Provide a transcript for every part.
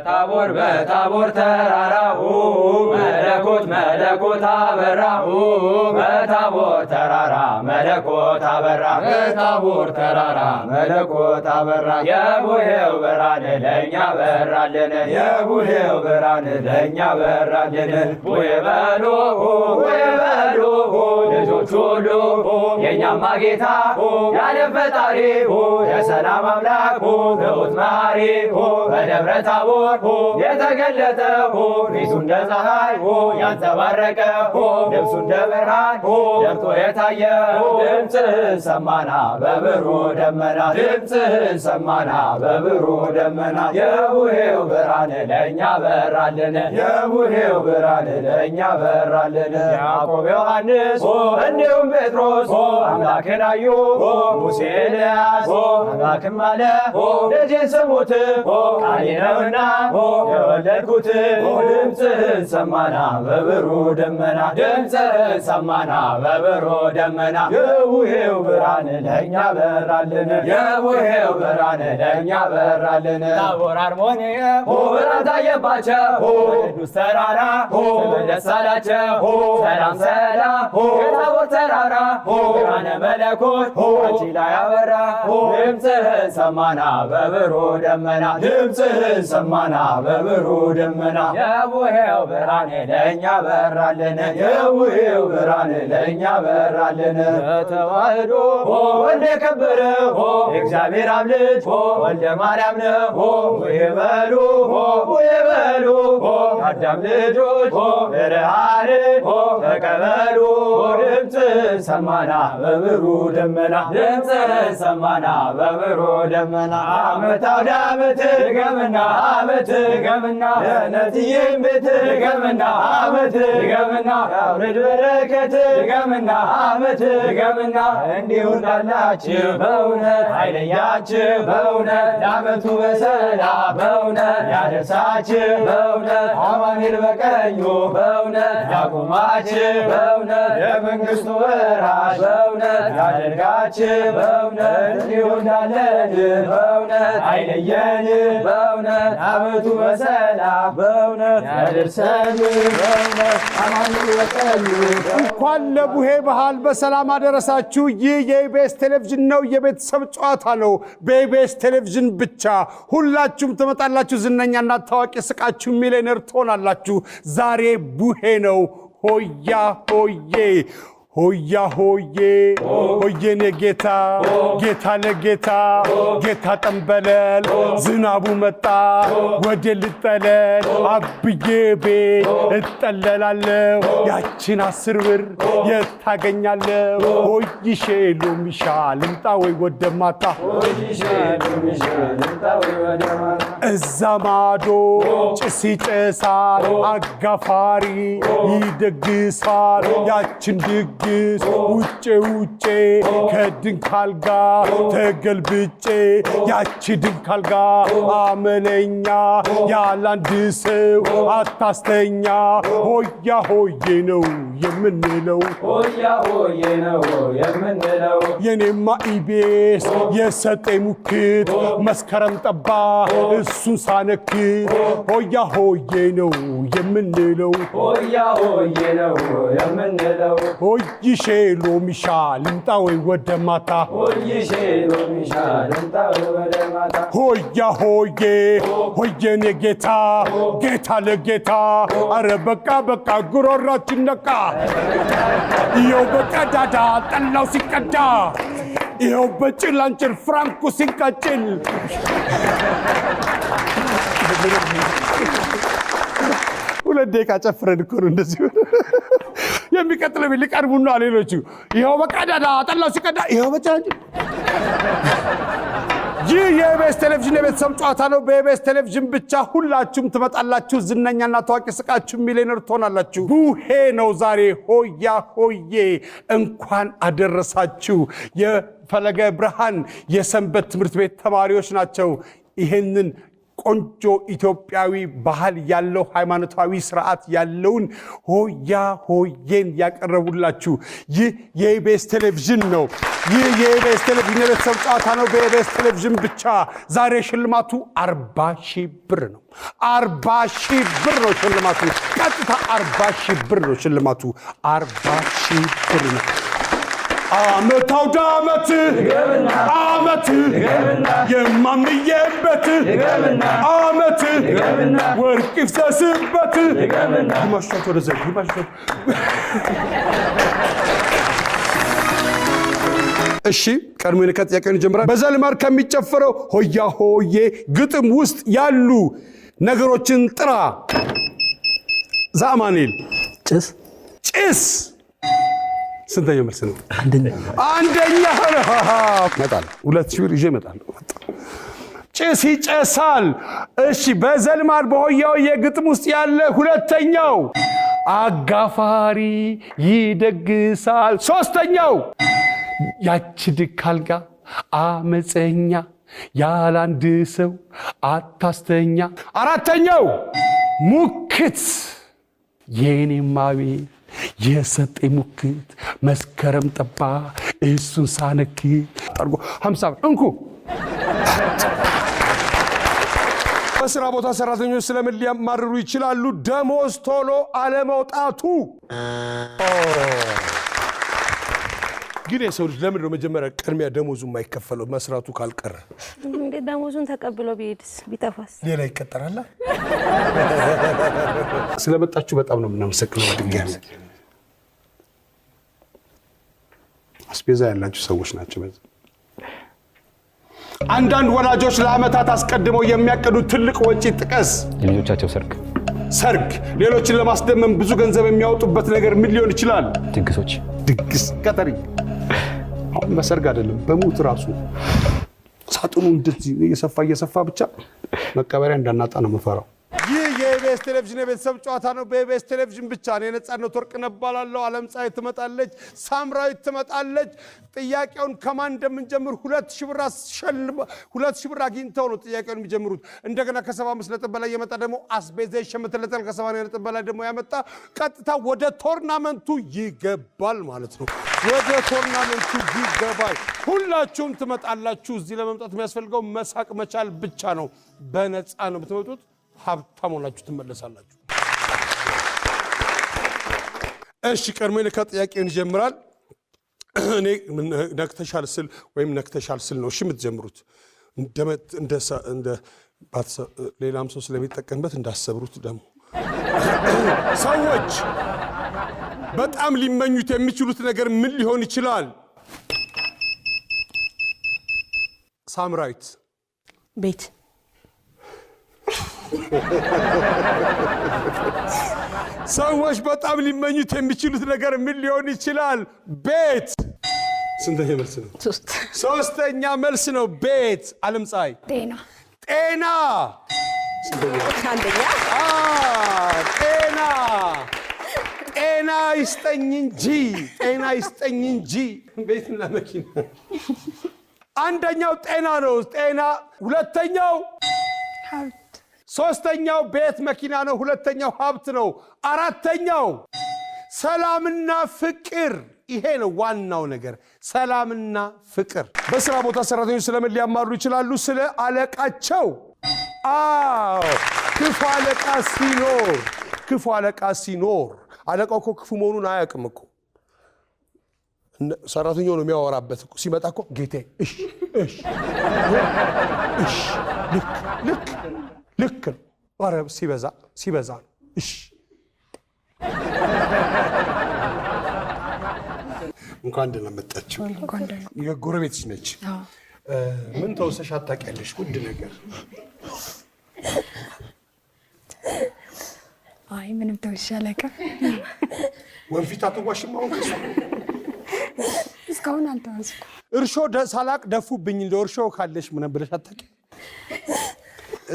በታቦር ተራራው መለኮት አበራ በታቦር ተራራ መለኮት አበራ በታቦር ተራራ መለኮት አበራ የቡሄው ብርሃን ለኛ በራልን የቡሄው ብርሃን ለኛ በራልን ቡሄ በሉ ልጆች ሁሉ የኛማ ጌታ ያለም ፈጣሪ የሰላም አምላክ ትሑት መሐሪ በደብረ ታቦር የተገለጠ ፊቱ እንደ ፀሐይ ያንጸባረቀ ልብሱ እንደ ብርሃን ደምቆ የታየ ድምፅህን ሰማና በብሩህ ደመና ድምፅህን ሰማና በብሩህ ደመና የቡሄው ብርሃን ለእኛ በራልን የቡሄው ብርሃን ለእኛ በራልን ያዕቆብ ዮሐንስ እንዲሁም ጴጥሮስ አምላክን አዩ ሙሴ ኤልያስ አምላክም አለ ልጄን ስሙት ቃሌ ነውና የወለድኩት ድምፅህን ሰማና በብሩህ ደመና ድምፅህን ሰማና በብሩህ ደመና የቡሄው ብርሃን ለእኛ በራልን የቡሄው ብርሃን ለእኛ በራልን ታቦር አርሞንኤም ብርሃን ታየባቸው ቅዱስ ተራራ ደስ አላቸው ሰላም የታቦር ተራራ ብርሃነ መለኮት አንቺ ላይ አበራ ድምፅህን ሰማና በብሩህ ደመና ድምፅህን ሰማና በብሩህ ደመና የቡሄው ብርሃን ለእኛ በራልን የቡሄው ብርሃን ለእኛ በራልን ተዋህዶ ወልደ የከበረ የእግዚአብሔር አብ ልጅ ወልደ ማርያም ነው ቡሄ በሉ የአዳም ልጆች ብርሃንን ተቀበሉ ድምፅህን ሰማና በብሩህ ደመና ድምፅህን ሰማና በብሩህ ደመና ዓመት አውደ ዓመት ድገምና ዓመት ድገምና የነትዬም ቤት ድገምና ዓመት ድገምና ያውርድ በረከት ድገምና ዓመት ድገምና እንዲሁ እንዳላችሁ በእውነት አይለያችሁ በእውነት ለዓመቱ በሰላም በእውነት ያደርሳችሁ በእውነት አማኑኤል በቀኙ በእውነት ያቁማችሁ በእውነት የመንግሥቱ ወራሽ በእውነት ያደርጋችሁ በእውነት እንዲሁ እንዳለን በእውነት አይለየን በእውነት ዓመቱ በሰላም በእውነት ያደርሰን በእውነት አማኑኤል በቀኙ። እንኳን ለቡሄ በዓል በሰላም አደረሳችሁ። ይህ የኢቢኤስ ቴሌቪዥን ነው። የቤተሰብ ጨዋታ ነው። በኢቢኤስ ቴሌቪዥን ብቻ ሁላችሁም ትመጣላችሁ። ዝነኛና ታዋቂ ስቃችሁ ሚሊዮነር ትሆናላችሁ። ዛሬ ቡሄ ነው። ሆያ ሆዬ ሆያ ሆዬ ሆዬኔ ጌታ ጌታ ለጌታ ጌታ ጠንበለል ዝናቡ መጣ ወደ ልጠለል አብዬ ቤት እጠለላለሁ ያችን 10 ብር የታገኛለሁ ሆይሼ ሎሚሻ ልምጣ ወይ ወደ ማታ እዛ ማዶ ጭስ ይጨሳል አጋፋሪ ይደግሳል ያችን ድግ ውጬ ከድንካል ጋር ተገልብጬ ያቺ ድንካል ጋር አመለኛ ያላንድ ሰው አታስተኛ ሆያ ሆዬ ነው የምንለው ሆያ ሆዬ ነው የምንለው የኔማ ኢቢኤስ የሰጠኝ ሙክት መስከረም ጠባ እሱን ሳነክት ሆያ ሆዬ ነው የምንለው ሆያ ሆዬ ነው የምንለው ሆይሼ ሎሚሻ ልምጣ ወይ ወደ ማታ ሆይሼ ሎሚሻ ልምጣ ወይ ወደ ማታ ሆያ ሆዬ ሆዬኔ ጌታ ጌታ ለጌታ አረ በቃ ጉሮራችን ነቃ ይኸው በቀዳዳ ጠላው ሲቀዳ ይኸው በጭላንጭል ፍራንኩ ሲንቀጭል ሁለት ደቂቃ ጨፍረን እኮ ነው እንደዚህ የሚቀጥለው ሊቀርቡና ሌሎቹ ይኸው በቀዳዳ ጠላው ሲቀዳ ይኸው በጭላንጭል ይህ የኢቢኤስ ቴሌቪዥን የቤተሰብ ጨዋታ ነው። በኢቢኤስ ቴሌቪዥን ብቻ ሁላችሁም ትመጣላችሁ። ዝነኛና ታዋቂ ስቃችሁ ሚሊዮነር ትሆናላችሁ። ቡሄ ነው ዛሬ። ሆያ ሆዬ እንኳን አደረሳችሁ። የፈለገ ብርሃን የሰንበት ትምህርት ቤት ተማሪዎች ናቸው ይሄንን ቆንጆ ኢትዮጵያዊ ባህል ያለው ሃይማኖታዊ ስርዓት ያለውን ሆያ ሆዬን ያቀረቡላችሁ ይህ የኢቢኤስ ቴሌቪዥን ነው። ይህ የኢቢኤስ ቴሌቪዥን የቤተሰብ ጨዋታ ነው በኢቢኤስ ቴሌቪዥን ብቻ። ዛሬ ሽልማቱ 40,000 ብር ነው። 40,000 ብር ነው ሽልማቱ። ቀጥታ 40,000 ብር ነው ሽልማቱ። 40,000 ብር ነው። አመት አውደ ዓመት አመት የማምዬበት አመት ወርቅ ይፍሰስበት። ግማሾቻችሁ ወደ ዘግ ግማሾቻችሁ። እሺ ቀድሞ ከጥያቄውን ጀምራል። በዘልማድ ከሚጨፈረው ሆያ ሆዬ ግጥም ውስጥ ያሉ ነገሮችን ጥራ። ዛማኔል ጭስ ጭስ ስንተኛ መልስ ነው? አንደኛ መጣል 2,000 ብር ይዤ እመጣለሁ። ጭስ ይጨሳል። እሺ በዘልማድ በሆያ ሆዬ ግጥም ውስጥ ያለ ሁለተኛው አጋፋሪ ይደግሳል። ሶስተኛው ያቺ ድካልጋ አመፀኛ ያላንድ ሰው አታስተኛ። አራተኛው ሙክት የኔማ ቤት የሰጠ ሙክት መስከረም ጠባ እሱን ሳነክ አርጎ 50 ብር እንኩ። በስራ ቦታ ሰራተኞች ስለምን ሊያማርሩ ይችላሉ? ደሞዝ ቶሎ አለመውጣቱ። ግን የሰው ልጅ ለምን ነው መጀመሪያ ቅድሚያ ደሞዙ የማይከፈለው? መስራቱ ካልቀረ እንዴ ደሞዙን ተቀብሎ ቢሄድስ ቢጠፋስ ሌላ ይቀጠራል። ስለመጣችሁ በጣም ነው የምናመሰግነው። ድጋሚ አስቤዛ ያላችሁ ሰዎች ናቸው። አንዳንድ ወላጆች ለዓመታት አስቀድመው የሚያቀዱት ትልቅ ወጪ ጥቀስ። የልጆቻቸው ሰርግ፣ ሌሎችን ለማስደመም ብዙ ገንዘብ የሚያወጡበት ነገር ምን ሊሆን ይችላል? ድግሶች፣ ድግስ ቀጠሪ። አሁን በሰርግ አይደለም በሞት ራሱ ሳጥኑ እንደዚህ እየሰፋ ብቻ መቀበሪያ እንዳናጣ ነው መፈራው። ይህ የኢቢኤስ ቴሌቪዥን የቤተሰብ ጨዋታ ነው በኢቢኤስ ቴሌቪዥን ብቻ ነው። የነጻነት ወርቅነህ እባላለሁ። ዓለምፀሐይ ትመጣለች፣ ሳምራዊት ትመጣለች። ጥያቄውን ከማን እንደምንጀምር 2,000 ብር አግኝተው ነው ጥያቄውን የሚጀምሩት። እንደገና ከ75 ነጥብ በላይ የመጣ ደግሞ አስቤዛ ይሸምትለታል። ከ80 ነጥብ በላይ ደግሞ ያመጣ ቀጥታ ወደ ቶርናመንቱ ይገባል ማለት ነው። ወደ ቶርናመንቱ ይገባል። ሁላችሁም ትመጣላችሁ። እዚህ ለመምጣት የሚያስፈልገው መሳቅ መቻል ብቻ ነው። በነፃ ነው የምትመጡት። ሀብታም ሆናችሁ ትመለሳላችሁ። እሺ ቀድሞ ከጥያቄውን ይጀምራል። እኔ ነክተሻል ስል ወይም ነክተሻል ስል ነው እሺ የምትጀምሩት። እንደ ሌላም ሰው ስለሚጠቀምበት እንዳሰብሩት ደግሞ ሰዎች በጣም ሊመኙት የሚችሉት ነገር ምን ሊሆን ይችላል? ሳምራዊት ቤት ሰዎች በጣም ሊመኙት የሚችሉት ነገር ምን ሊሆን ይችላል? ቤት። ስንተኛ መልስ ነው? ሶስተኛ መልስ ነው ቤት። ዓለምፀሐይ ጤና አንደኛ ጤና ይስጠኝ እንጂ ቤትና መኪና። አንደኛው ጤና ነው። ጤና ሁለተኛው ሀብት፣ ሶስተኛው ቤት መኪና ነው። ሁለተኛው ሀብት ነው። አራተኛው ሰላምና ፍቅር። ይሄ ነው ዋናው ነገር፣ ሰላምና ፍቅር። በስራ ቦታ ሰራተኞች ስለምን ሊያማሩ ይችላሉ? ስለ አለቃቸው። ክፉ አለቃ ሲኖር አለቃው እኮ ክፉ መሆኑን አያውቅም እኮ። ሰራተኛው ነው የሚያወራበት እኮ። ሲመጣ እኮ ጌታዬ እሺ ልክ ነው። ኧረ ሲበዛ ነው። እሺ እንኳን ደህና መጣችሁ። የጎረቤትሽ ነች። ምን ተውሰሽ አታውቂያለሽ? ውድ ነገር። አይ ምንም ተውሽ አላውቅም። ወንፊት አትዋሽም። አሁን ከእሷ እስካሁን አልተዋስኩም። እርሾ ሳላቅ ደፉብኝ። እንደ እርሾ ካለሽ ምን ብለሽ አታውቂም?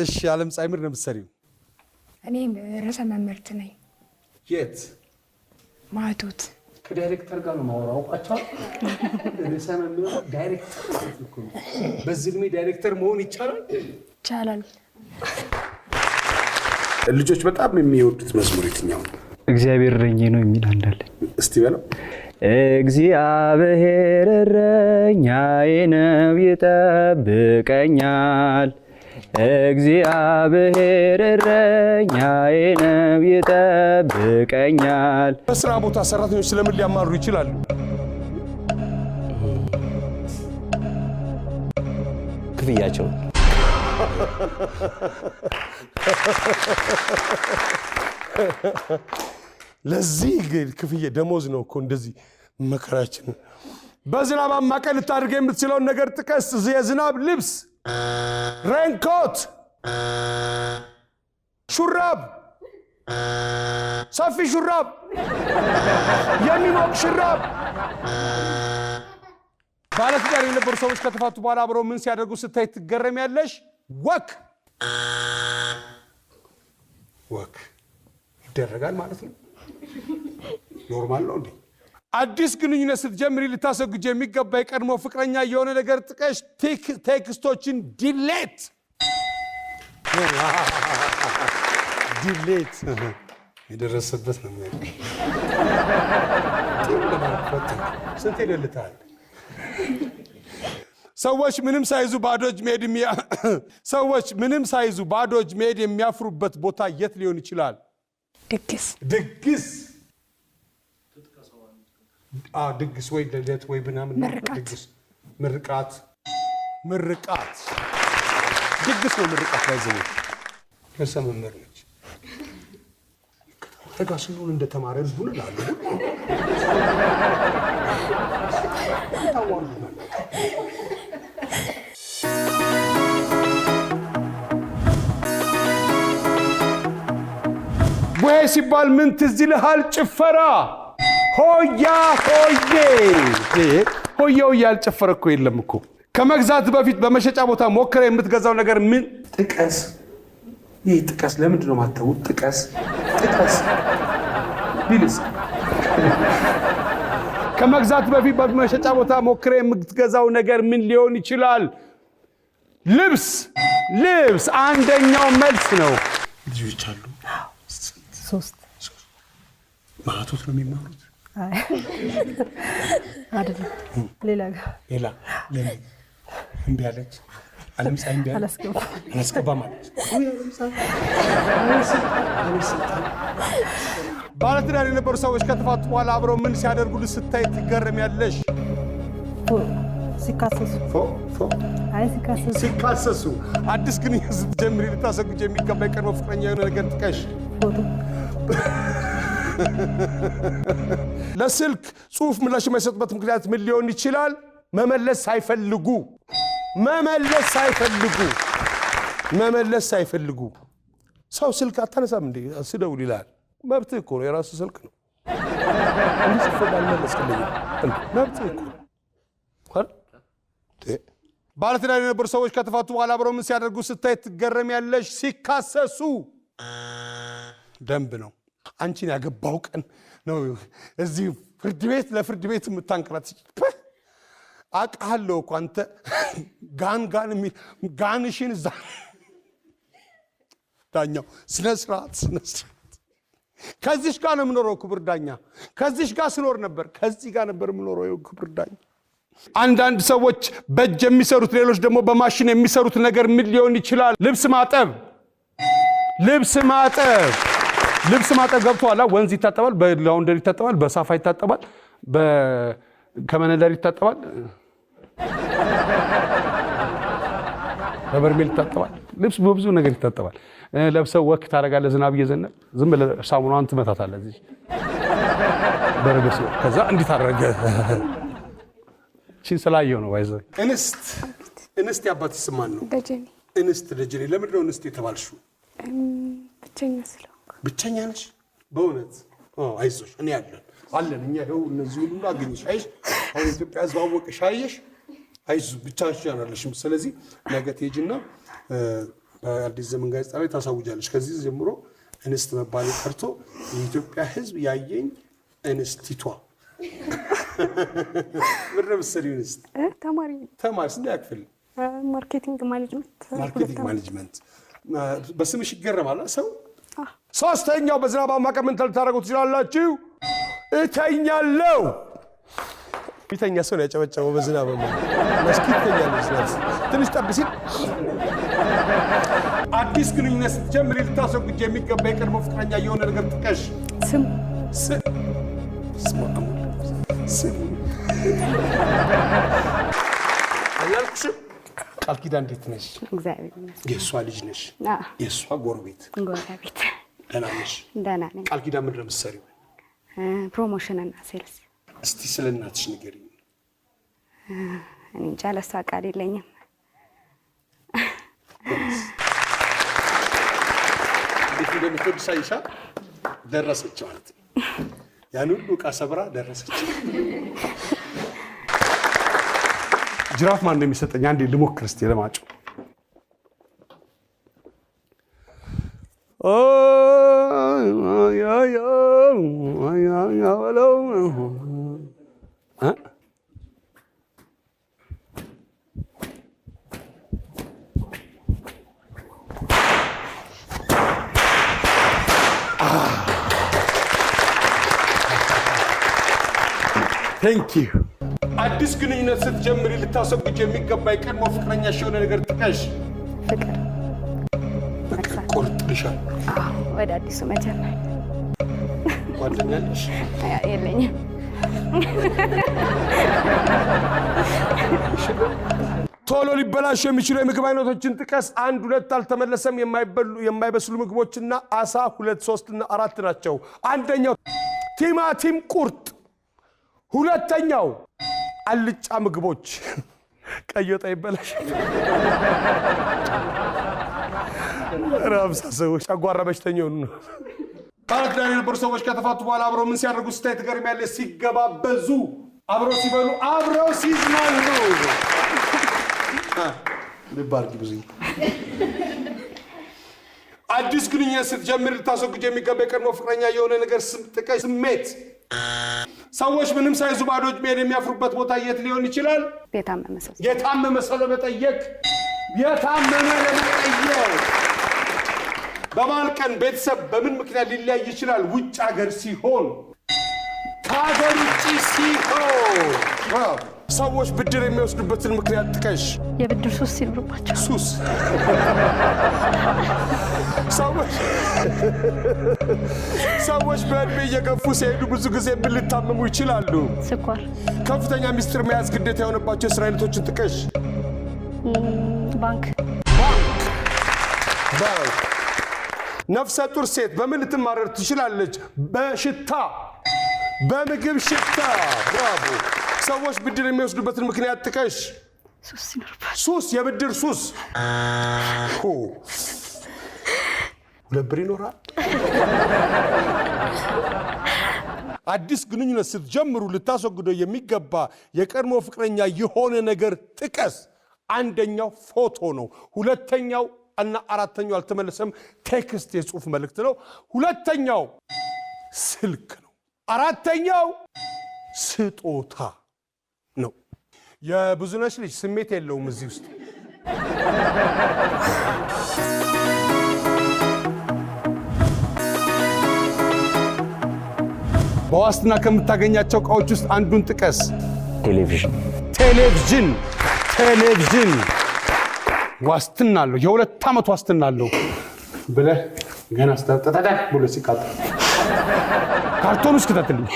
እሺ ዓለምፀሐይ ምንድን ነው የምትሰሪው? እኔ ርዕሰ መምህርት ነኝ። የት? ማቶት። ከዳይሬክተር ጋር ነው የማወራው። አውቃቸዋል። ርዕሰ መምህር ዳይሬክተር። በዚህ ዕድሜ ዳይሬክተር መሆን ይቻላል? ይቻላል። ልጆች በጣም የሚወዱት መዝሙር የትኛው ነው? እግዚአብሔር እረኛዬ ነው የሚል አንዳለ። እስቲ በለው። እግዚአብሔር እረኛዬ ነው ይጠብቀኛል። እግዚአብሔር እረኛዬ ነው ይጠብቀኛል። በስራ ቦታ ሰራተኞች ስለምን ሊያማሩ ይችላሉ? ክፍያቸው ለዚህ ግን ክፍያ ደሞዝ ነው እኮ እንደዚህ መከራችን። በዝናባማ ቀን ልታደርግ የምትችለውን ነገር ጥቀስ። የዝናብ ልብስ፣ ሬንኮት፣ ሹራብ፣ ሰፊ ሹራብ፣ የሚሞቅ ሹራብ። ባለትዳር የነበሩ ሰዎች ከተፋቱ በኋላ አብረው ምን ሲያደርጉ ስታይ ትገረሚያለሽ? ወክ ይደረጋል ማለት ነው። ኖርማል ነው እንዴ? አዲስ ግንኙነት ስትጀምሪ ልታሰጉጅ የሚገባ የቀድሞ ፍቅረኛ የሆነ ነገር ጥቀሽ። ቴክስቶችን ዲሌት የደረሰበት ነው። ስንት ይደልታል? ሰዎች ምንም ሳይዙ ባዶ እጅ መሄድ የሚያፍሩበት ቦታ የት ሊሆን ይችላል? ድግስ ድግስ ወይ ልደት ወይ ምናምን ድግስ፣ ምርቃት ድግስ ነው። ምርቃት ላይ ዘመን ከሰመመር ነች ተጋስሉን እንደተማረ ልቡን ላሉ ወይ ሲባል ምን ትዝ ይልሃል? ጭፈራ ሆያ ሆዬ ያልጨፈረ እኮ የለም እኮ። ከመግዛት በፊት በመሸጫ ቦታ ሞክረ የምትገዛው ነገር ምን? ጥቀስ። ይህ ጥቀስ ለምንድን ነው ማተው? ጥቀስ ቢልስ ከመግዛት በፊት በመሸጫ ቦታ ሞክረ የምትገዛው ነገር ምን ሊሆን ይችላል? ልብስ አንደኛው መልስ ነው። ልጆች አሉ 3 ማቶት ነው የሚማሩት አይደለም። ሌላ ለምን እምቢ አለች? አለምሳሌ እምቢ አላስገባ ማለት ባለትዳር የነበሩ ሰዎች ከተፋቱ በኋላ አብረው ምን ሲያደርጉ ስታይ ትገረሚያለሽ? ሲካሰሱ። አዲስ ግንኙነት ስትጀምሪ ልታሰጉጅ የሚገባ የቀድሞ ፍቅረኛ የሆነ ነገር ጥቀሽ። ለስልክ ጽሑፍ ምላሽ የማይሰጡበት ምክንያት ምን ሊሆን ይችላል? መመለስ ሳይፈልጉ። ሰው ስልክ አታነሳም እንዴ ስደውል ይላል። መብትህ እኮ ነው፣ የራሱ ስልክ ነው። እንዲህ ጽፎ ባልመለስክልኝ መብትህ እኮ። ባለትዳር የነበሩ ሰዎች ከተፋቱ በኋላ አብረው ምን ሲያደርጉ ስታይ ትገረሚያለሽ? ሲካሰሱ። ደንብ ነው። አንቺን ያገባው ቀን ነው እዚህ ፍርድ ቤት ለፍርድ ቤት የምታንከራት። አውቃለሁ እኮ አንተ ጋንሽን እዛ ዳኛው ስነ ስርዓት ከዚሽ ጋር ነው የምኖረው ክብር ዳኛ። ከዚሽ ጋር ስኖር ነበር፣ ከዚህ ጋር ነበር የምኖረው ክብር ዳኛ። አንዳንድ ሰዎች በእጅ የሚሰሩት፣ ሌሎች ደግሞ በማሽን የሚሰሩት ነገር ምን ሊሆን ይችላል? ልብስ ማጠብ ገብቶሃል? ወንዝ ይታጠባል፣ በላውንደሪ ይታጠባል፣ በሳፋ ይታጠባል፣ ከመነደር ይታጠባል፣ በበርሜል ይታጠባል። ልብስ በብዙ ነገር ይታጠባል። ለብሰው ወክ ታደርጋለህ። ዝናብ እየዘነበ ዝም ብለህ ሳሙናን ትመታታለህ እዚህ በረገስ። ከዛ እንዲህ ታደርገ እቺን ስላየው ነው ባይዘ። እንስት ያባት ስማን ነው ደጀኔ። እንስት ደጀኔ። ለምንድን ነው እንስት የተባልሽው? ብቸኛ ስለሆንኩ። ብቸኛ ነሽ? በእውነት አይዞሽ፣ እኔ አለን እኛ ይኸው እነዚህ ሁሉ አገኘሽ። አይሽ አሁን ኢትዮጵያ ህዝብ አወቀሽ። አየሽ፣ አይዞሽ ብቻሽን አይደለሽም። ስለዚህ ነገ ትሄጂና በአዲስ ዘመን ጋዜጣ ላይ ታሳውጃለሽ። ከዚህ ጀምሮ እንስት መባል ቀርቶ የኢትዮጵያ ህዝብ ያየኝ እንስቲቷ። ምን ለምሳሌ እንስት ተማሪ ስንት ያክፍል? ማርኬቲንግ ማኔጅመንት። በስምሽ ይገረማል ሰው። ሶስተኛው በዝናባማ ቀን ምን ልታደርጉ ትችላላችሁ? እተኛለሁ። ይተኛ ሰው ነው ያጨበጨበው በዝናባማ መስኪተኛለሽ። ትንሽ ጠብ ሲል አዲስ ግንኙነት ስትጀምሪ ልታስወግጂ የሚገባ የቀድሞ ፍቅረኛ የሆነ ነገር ጥቀሽ። ስም አላልኩሽም? ቃል ኪዳን እንዴት ነሽ? እግዚአብሔር ይመስገን። የእሷ ልጅ ነሽ? የእሷ ጎረቤት? ጎረቤት። ደህና ነሽ? ደህና ነኝ። ቃል ኪዳን ምንድን ነው የምትሰሪው? ፕሮሞሽን እና ሴልስ። እስቲ ስለ እናትሽ ንገሪኝ። እኔ እንጃ ለእሷ ቃል የለኝም። እንዴት እንደምትወድሽ አይሻ ደረሰች ማለት ነው። ያን ሁሉ ዕቃ ሰብራ ደረሰች። ጅራፍ ማን እንደሚሰጠኝ አንዴ ልሞክር እስቲ ለማጩ። ቴንክ ዩ። አዲስ ግንኙነት ስትጀምሪ ልታስወግጂ የሚገባ የቀድሞ ፍቅረኛሽ የሆነ ነገር ጥቀሽ። ፍቅር ቆርጥልሻል። ወደ አዲሱ መጀመር። ጓደኛ አለሽ? የለኝም። ቶሎ ሊበላሹ የሚችሉ የምግብ አይነቶችን ጥቀስ። 1 2 አልተመለሰም። የማይበስሉ ምግቦችና አሳ 2 3 እና 4 ናቸው። አንደኛው ቲማቲም ቁርጥ፣ ሁለተኛው አልጫ ምግቦች። ቀይ ወጥ ይበላሽ። ራብሳ ሰዎች ጨጓራ በሽተኛ ሆኑ። ባላት ላይ የነበሩ ሰዎች ከተፋቱ በኋላ አብረው ምን ሲያደርጉ ስታይ ትገርሚያለሽ። ሲገባበዙ፣ አብረው ሲበሉ፣ አብረው ሲዝናኑ። ልባርኪ ብዙ አዲስ ግንኙነት ስትጀምር ልታስወግጅ የሚገባ የቀድሞ ፍቅረኛ የሆነ ነገር ጥቀሽ። ስሜት። ሰዎች ምንም ሳይዙ ባዶ እጅ መሄድ የሚያፍሩበት ቦታ የት ሊሆን ይችላል? የታመመ ሰው ለመጠየቅ። የታመመ ለመጠየቅ። በበዓል ቀን ቤተሰብ በምን ምክንያት ሊለያይ ይችላል? ውጭ ሀገር ሲሆን፣ ከሀገር ውጭ ሲሆን። ሰዎች ብድር የሚወስዱበትን ምክንያት ጥቀሽ። የብድር ሱስ ሲኖርባቸው። ሱስ። ሰዎች በእድሜ እየገፉ ሲሄዱ ብዙ ጊዜ ምን ሊታመሙ ይችላሉ? ስኳር። ከፍተኛ ሚስጥር መያዝ ግዴታ የሆነባቸው የስራ አይነቶችን ጥቀሽ። ባንክ። ነፍሰ ጡር ሴት በምን ልትማረር ትችላለች? በሽታ፣ በምግብ ሽታ። ብራቮ። ሰዎች ብድር የሚወስዱበትን ምክንያት ጥቀሽ። ሱስ ሲኖርባቸው። ሱስ፣ የብድር ሱስ። 2 ብር ይኖራል። አዲስ ግንኙነት ስትጀምሩ ልታስወግደው የሚገባ የቀድሞ ፍቅረኛ የሆነ ነገር ጥቀስ። አንደኛው ፎቶ ነው። ሁለተኛው እና አራተኛው አልተመለሰም፣ ቴክስት የጽሑፍ መልእክት ነው። ሁለተኛው ስልክ ነው። አራተኛው ስጦታ ነው። የብዙነሽ ልጅ ስሜት የለውም እዚህ ውስጥ። በዋስትና ከምታገኛቸው ዕቃዎች ውስጥ አንዱን ጥቀስ። ቴሌቪዥን ዋስትና አለው። የ2 ዓመት ዋስትና አለው ብለህ ገና ስተጠጠ ብሎ ሲቃጠል ካርቶን ውስጥ ከተትልኝ።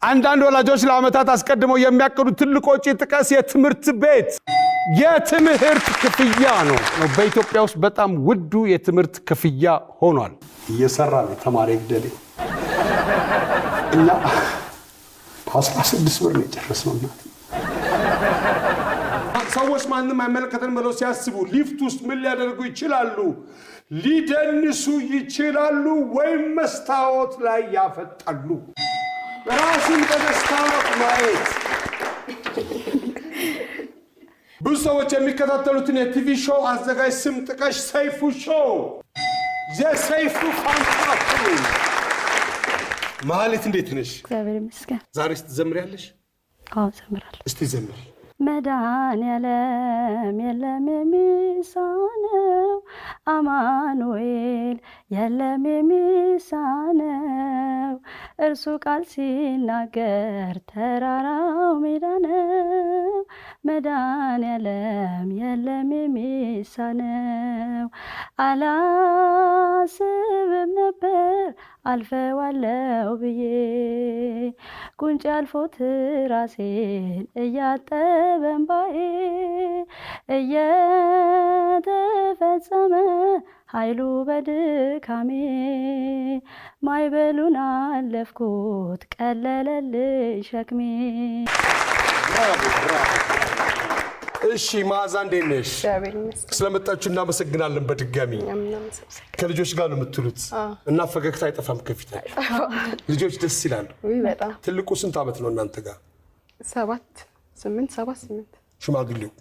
አንዳንድ ወላጆች ለዓመታት አስቀድመው የሚያቅዱት ትልቅ ወጪ ጥቀስ። የትምህርት ቤት፣ የትምህርት ክፍያ ነው። በኢትዮጵያ ውስጥ በጣም ውዱ የትምህርት ክፍያ ሆኗል። እየሰራ ነው ተማሪ ግደሌ። እኛ 16 ብር ነው የጨረስነው። እናት ሰዎች ማንም አይመለከተን ብለው ሲያስቡ ሊፍት ውስጥ ምን ሊያደርጉ ይችላሉ? ሊደንሱ ይችላሉ፣ ወይም መስታወት ላይ ያፈጣሉ። ራስን በመስታወት ማየት። ብዙ ሰዎች የሚከታተሉትን የቲቪ ሾው አዘጋጅ ስም ጥቀሽ። ሰይፉ ሾው። የሰይፉ ፋንታቱ። ማህሌት እንዴት ነሽ? እግዚአብሔር ይመስገን። ዛሬ ስትዘምሪያለሽ? አዎ ዘምራለሁ። እስቲ ዘምሪ። መድኃኔዓለም የለም የሚሳነው አማኑኤል የለም የሚሳነው እርሱ ቃል ሲናገር ተራራው ሜዳ ነው መድኃኔዓለም የለም የሚሳነው አላስብም ነበር አልፈዋለው ብዬ ጉንጭ አልፎት ራሴን እያጠበን ባዬ እየተፈጸመ ኃይሉ በድካሜ ማይበሉን አለፍኩት ቀለለልኝ ሸክሜ። እሺ መዓዛ እንዴት ነሽ? ስለመጣችሁ እናመሰግናለን በድጋሚ። ከልጆች ጋር ነው የምትሉት እና ፈገግታ አይጠፋም ከፊታችሁ። ልጆች ደስ ይላሉ። በጣም ትልቁ ስንት ዓመት ነው እናንተ ጋር? 7 8 ሽማግሌው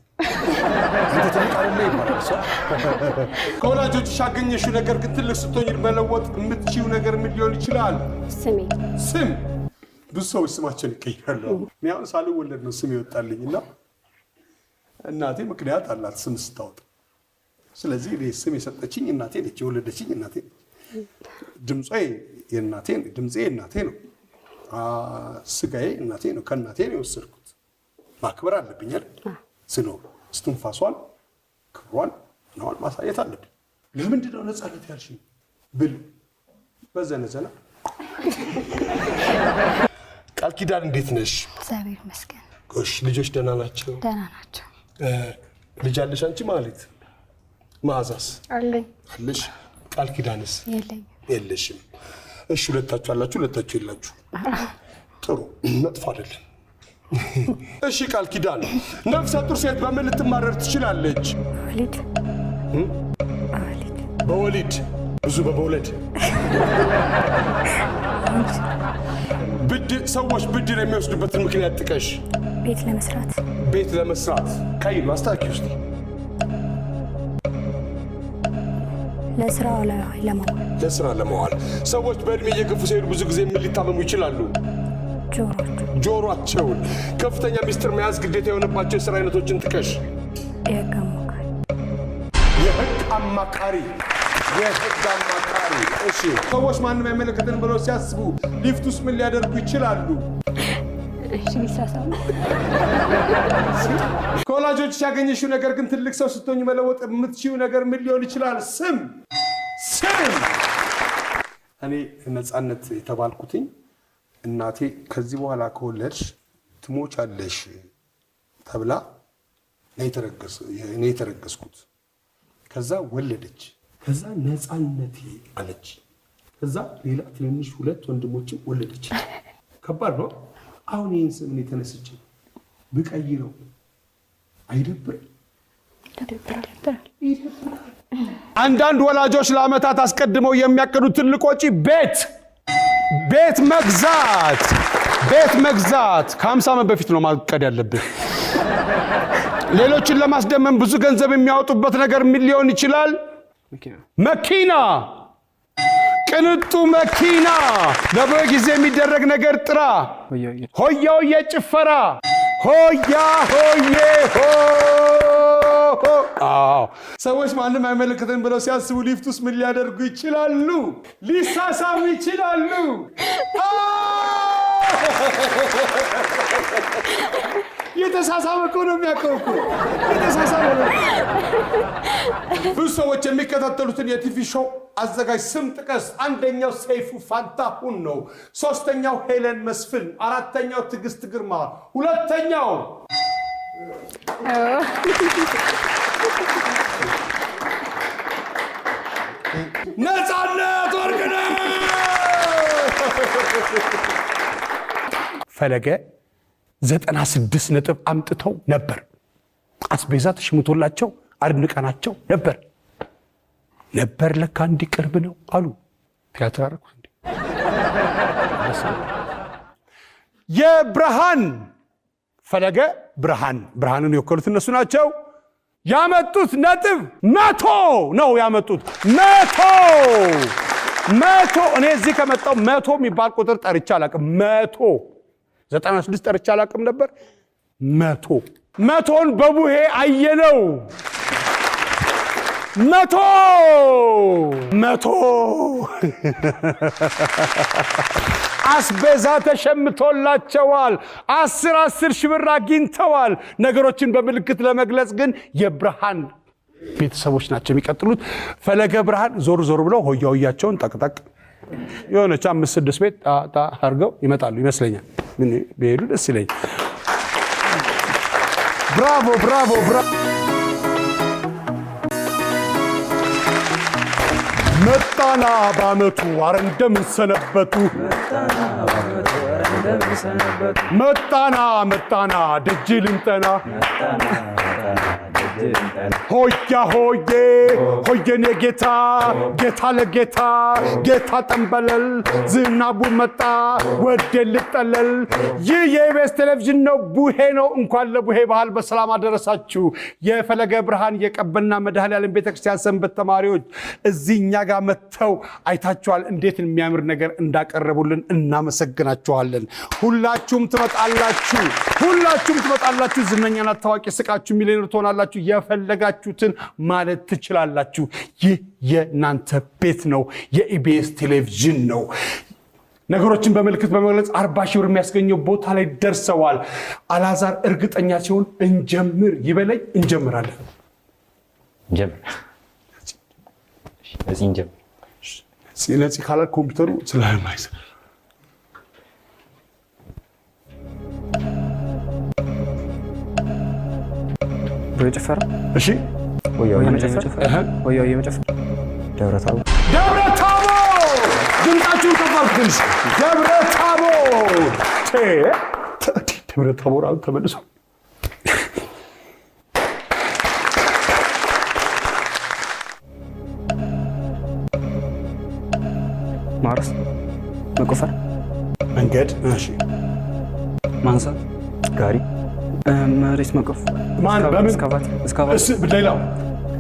አንተ ትልቅ አይደለ ይባላል ሰው። ከወላጆችሽ ያገኘሽው ነገር ግን ትልቅ ስትሆኚ መለወጥ የምትችይው ነገር ምን ሊሆን ይችላል? ስም። ብዙ ሰዎች ስማቸውን ይቀይራሉ። እኔ አሁን ሳልወለድ ነው ስም ይወጣልኝና እናቴ ምክንያት አላት ስም ስታወጣ። ስለዚህ እኔ ስም የሰጠችኝ እናቴ ነች፣ የወለደችኝ እናቴ ነች። ድምጼ የእናቴ ነው። ስጋዬ እናቴ ነው፣ ከእናቴ ነው የወሰድኩት። ማክበር አለብኝ አይደል? ስኖር እስትንፋሷን ክብሯን ነዋል ማሳየት አለብኝ። ለምንድን ነው ነፃነት ያልሽኝ ብል በዘነዘና። ቃል ኪዳን እንዴት ነሽ? እግዚአብሔር ይመስገን። ጎሽ ልጆች ደህና ናቸው? ደህና ናቸው። ልጅ አለሽ አንቺ ማለት? መዓዛስ? አለሽ? ቃል ኪዳንስ? የለሽም። እሺ ሁለታችሁ አላችሁ፣ ሁለታችሁ የላችሁ። ጥሩ መጥፎ አይደለም። እሺ ቃል ኪዳን ነፍሰ ጡር ሴት በምን ልትማረር ትችላለች? በወሊድ ብዙ በመውለድ። ሰዎች ብድር የሚወስዱበትን ምክንያት ጥቀሽ። ቤት ለመስራት ካይሉ አስታኪ ውስጥ ለስራ ለመዋል። ሰዎች በእድሜ እየገፉ ሲሄዱ ብዙ ጊዜ ምን ሊታመሙ ይችላሉ? ጆሮአቸውን። ከፍተኛ ሚስጥር መያዝ ግዴታ የሆነባቸው የሥራ አይነቶችን ጥቀሽ። የህግ አማካሪ። እሺ ሰዎች ማንም አይመለከተንም ብለው ሲያስቡ ሊፍት ውስጥ ምን ሊያደርጉ ይችላሉ? ከወላጆች ያገኘሽው ነገር ግን ትልቅ ሰው ስትሆኝ መለወጥ የምትችይው ነገር ምን ሊሆን ይችላል? ስም። እኔ ነፃነት የተባልኩትኝ እናቴ ከዚህ በኋላ ከወለድሽ ትሞቻለሽ ተብላ እኔ የተረገዝኩት። ከዛ ወለደች። ከዛ ነፃነቴ አለች። ከዛ ሌላ ትንንሽ 2 ወንድሞችን ወለደች። ከባድ ነው። አሁን ይህን ስም እኔ ተነስቼ ብቀይረው አይደብርም? ይደብራል። አንዳንድ ወላጆች ለዓመታት አስቀድመው የሚያቅዱት ትልቅ ወጪ ቤት መግዛት ከ50 ዓመት በፊት ነው ማቀድ ያለብን። ሌሎችን ለማስደመም ብዙ ገንዘብ የሚያወጡበት ነገር ምን ሊሆን ይችላል? መኪና፣ ቅንጡ መኪና፣ ለበ ጊዜ የሚደረግ ነገር ጥራ፣ ሆያ ጭፈራ፣ ሆያ ሆዬ ሆ። ሰዎች ማንም አይመለከተን ብለው ሲያስቡ ሊፍት ውስጥ ምን ሊያደርጉ ይችላሉ? ሊሳሳሙ ይችላሉ። የተሳሳመ እኮ ነው የሚያውቀው እኮ። የተሳሳመ ነው። ብዙ ሰዎች የሚከታተሉትን የቲቪ ሾው አዘጋጅ ስም ጥቀስ። አንደኛው ሰይፉ ፋንታሁን ነው። 3ኛው ሄለን መስፍን፣ 4ኛው ትዕግስት ግርማ፣ 2ኛው ነፃነት ወርቅነህ። ፈለገ 96 ነጥብ አምጥተው ነበር። አስቤዛ ተሽምቶላቸው አድንቀናቸው ነበር ለካ እንዲቀርብ ነው አሉ። ቲያትር አደረኩ እንዴ? የብርሃን ፈለገ ብርሃንን የወከሉት እነሱ ናቸው። ያመጡት ነጥብ 100 ነው ያመጡት። 100 እኔ እዚህ ከመጣው 100 የሚባል ቁጥር ጠርቻ አላውቅም። 196 ጠርቻ አላውቅም ነበር። 100 መቶን በቡሄ አየነው። መቶ አስቤዛ ተሸምቶላቸዋል። 10 ሺህ ብር አግኝተዋል። ነገሮችን በምልክት ለመግለጽ ግን የብርሃን ቤተሰቦች ናቸው የሚቀጥሉት። ፈለገ ብርሃን ዞር ብለው ሆያውያቸውን ጠቅጠቅ የሆነች 5-6 ቤት ጣ አድርገው ይመጣሉ ይመስለኛል። ምን ቢሄዱ ደስ ይለኛል። ብራቮ። መጣና በአመቱ አረ እንደምን ሰነበቱ። መጣና ደጅ ልንጠና ሆያ ሆየኔ ጌታ ለጌታ ጠንበለል ዝናቡ መጣ ወደ ልጠለል። ይህ የኢቢኤስ ቴሌቪዥን ነው። ቡሄ ነው። እንኳን ለቡሄ ባህል በሰላም አደረሳችሁ። የፈለገ ብርሃን የቀበና መድኃኔዓለም ቤተክርስቲያን ሰንበት ተማሪዎች እዚህኛ ጋር መጥተው አይታችኋል እንዴት የሚያምር ነገር እንዳቀረቡልን። እናመሰግናችኋለን። ሁላችሁም ትመጣላችሁ። ዝነኛና ታዋቂ ስቃችሁ ሚሊዮነር ትሆናላችሁ። የፈለጋችሁትን ማለት ትችላላችሁ። ይህ የናንተ ቤት ነው። የኢቢኤስ ቴሌቪዥን ነው። ነገሮችን በምልክት በመግለጽ 40 ሺህ ብር የሚያስገኘው ቦታ ላይ ደርሰዋል። አላዛር እርግጠኛ ሲሆን እንጀምር ይበለኝ። እንጀምራለን። ነፂ ካላል ኮምፒውተሩ ስለማይሰራ በጨፈራ እሺ ወያው የመጨፈር ደብረ ታቦር ድምጣችሁን ከፍ አድርጉ። ደብረ ታቦር አሁን ተመልሶ ማረስ መቆፈር መንገድ እሺ ማንሳት ጋሪ መሬት መቆፍ ማን በምን እስካቫት እሺ ሌላው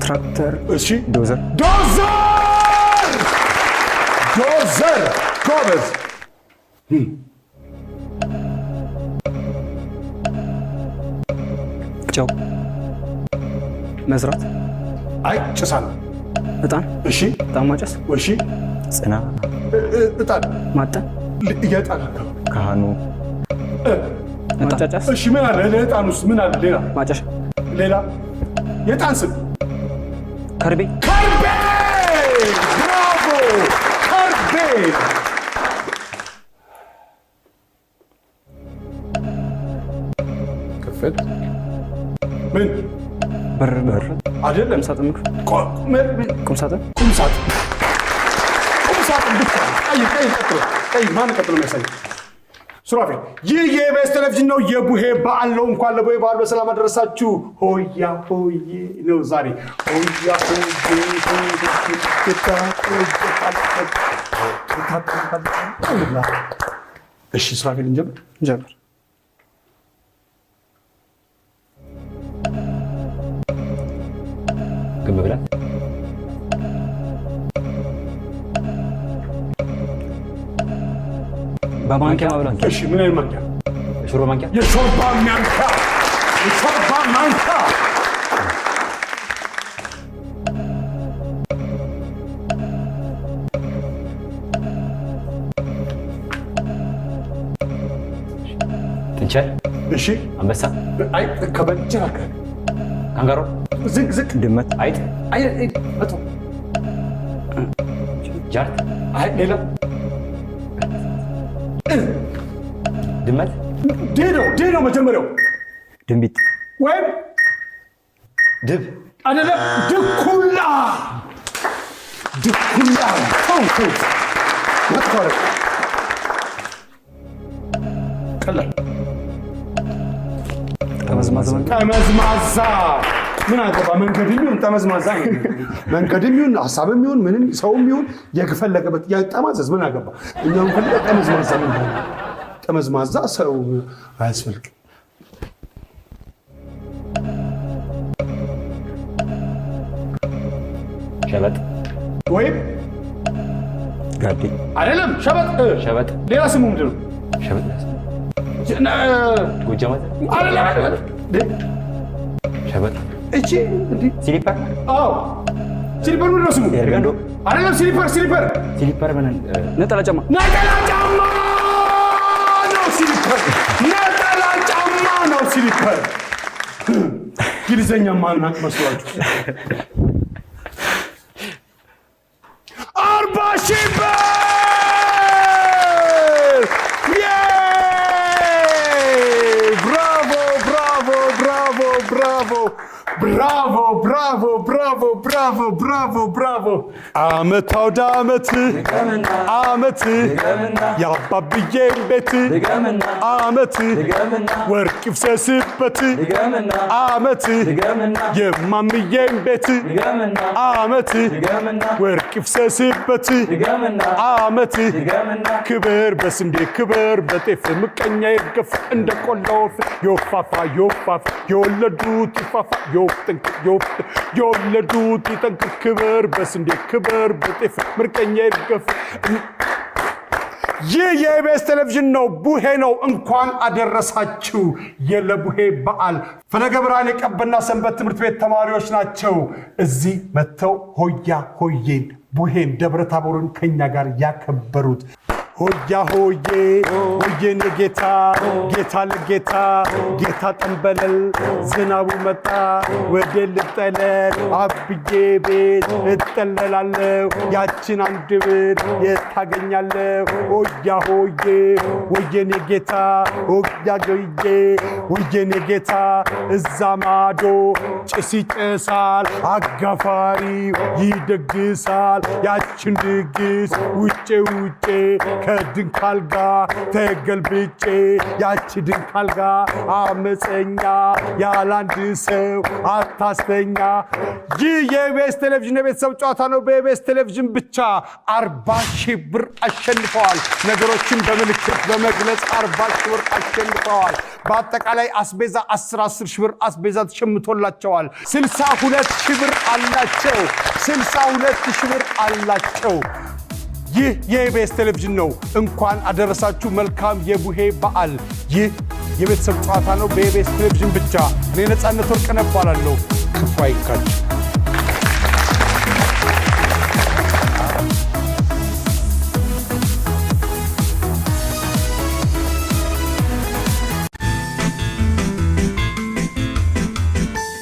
ትራክተር እሺ ዶዘር ጎበዝ ጨው መዝራት አይ ጭሳል እጣን እሺ እጣን ማጨስ እሺ ጽና እጣን ማጠን እየጣን ካህኑ ማጫጫስ እሺ ምን አለ ለእጣን ውስጥ ምን አለ ሌላ ማጨሻ ሌላ የእጣን ስም ከርቤ ብራቮ ከርቤ ክፍል ምን በር አይደለም ሳጥን ቁም ሳጥን ብቻ ቀይ ማን ቀጥሎ የሚያሳይ ሱራፌል። ይህ የኢቢኤስ ቴሌቪዥን ነው። የቡሄ በዓል ነው። እንኳን ለቡሄ በዓል በሰላም አደረሳችሁ። ሆያ ሆዬ ነው ዛሬ። ሆያ እሺ ሱራፌል እንጀምር። ግብ ብላ በማንኪያ ማብላት። እሺ ምን አይነት ማንኪያ? የሾርባ ማንኪያ። የሾርባ ማንኪያ። ጥንቸል። እሺ አንበሳ። አይ ከበጀራ ካንጋሮ። ዝቅ ድመት። አይጥ። አቶ ጃርት። አይ ሌላ ድመት። ዴዶ መጀመሪያው ድንቢጥ ወይም ድብ አይደለም ድኩላ ቀላል ጠመዝማዛ ምን አገባ መንገድም ይሁን ጠመዝማዛ መንገድም ይሁን ሐሳብም ይሁን ምንም ሰውም ይሁን የፈለገበት ያጠማዘዝ ምን አገባ እኛም ፈለገ ጠመዝማዛ ምን ጠመዝማዛ ሰው አያስፈልግም። ሸበጥ ወይም ጋዴ አይደለም ሸበጥ ሌላ ስሙ ምንድን ነው? ሸበጥ ጎጃማት አይደለም ሸበጥ እቺ እንዴ ስሊፐር አዎ ስሊፐር ምን ነው ስሙ ኤርጋንዶ አይደለም ስሊፐር ምን ነጠላ ጫማ ነው ስሊፐር ነጠላ ጫማ ነው ስሊፐር እንግሊዘኛ ማናቅ መስሏችሁ 40,000 ብር ብራቮ አመት አውደ አመት የአባብዬን ቤት አመት ወርቅ ይፍሰስበት አመት የማምዬን ቤት አመት ወርቅ ይፍሰስበት አመት ክብር በስንዴ ክብር በጤፍ ምቀኛ ይርገፍ እንደ ቆሎፍ ዮፋፋ የወለዱት ይፋፋ የወለዱት ይጠንክር ክብር በስንዴ ክብር በጤፍ ምቀኛ ይርገፍ። ይህ የኢቢኤስ ቴሌቪዥን ነው። ቡሄ ነው። እንኳን አደረሳችሁ የለቡሄ በዓል። ፈለገ ብርሃን የቀበና ሰንበት ትምህርት ቤት ተማሪዎች ናቸው እዚህ መተው ሆያ ሆዬን ቡሄን ደብረ ታቦርን ከኛ ጋር ያከበሩት። ሆያ ሆዬ ሆዬን ጌታ ለጌታ ጌታ ጠንበለል ዝናቡ መጣ ወደ ልጠለል አብዬ ቤት እጠለላለሁ ያችን አንድ ብር የታገኛለሁ። ሆያ ሆዬ ሆዬን ጌታ ሆያ ሆዬ ሆዬን ጌታ እዛ ማዶ ጭስ ይጨሳል አጋፋሪው ይደግሳል ያችን ድግስ ውጬ ከድንካል ጋር ተገልብጬ ያቺ ድንካል ጋር አመፀኛ ያላንድ ሰው አታስተኛ። ይህ የኢቢኤስ ቴሌቪዥን የቤተሰብ ጨዋታ ነው። በኢቢኤስ ቴሌቪዥን ብቻ 40,000 ብር አሸንፈዋል። ነገሮችን በምልክት በመግለጽ 40,000 ብር አሸንፈዋል። በአጠቃላይ አስቤዛ 10,000 ብር አስቤዛ ተሸምቶላቸዋል። 62,000 ብር አላቸው። 62,000 ብር አላቸው። ይህ የኢቢኤስ ቴሌቪዥን ነው። እንኳን አደረሳችሁ። መልካም የቡሄ በዓል። ይህ የቤተሰብ ጨዋታ ነው በኢቢኤስ ቴሌቪዥን ብቻ። እኔ ነፃነት ወርቅነህ እባላለሁ። ክፉ አይንካችሁ።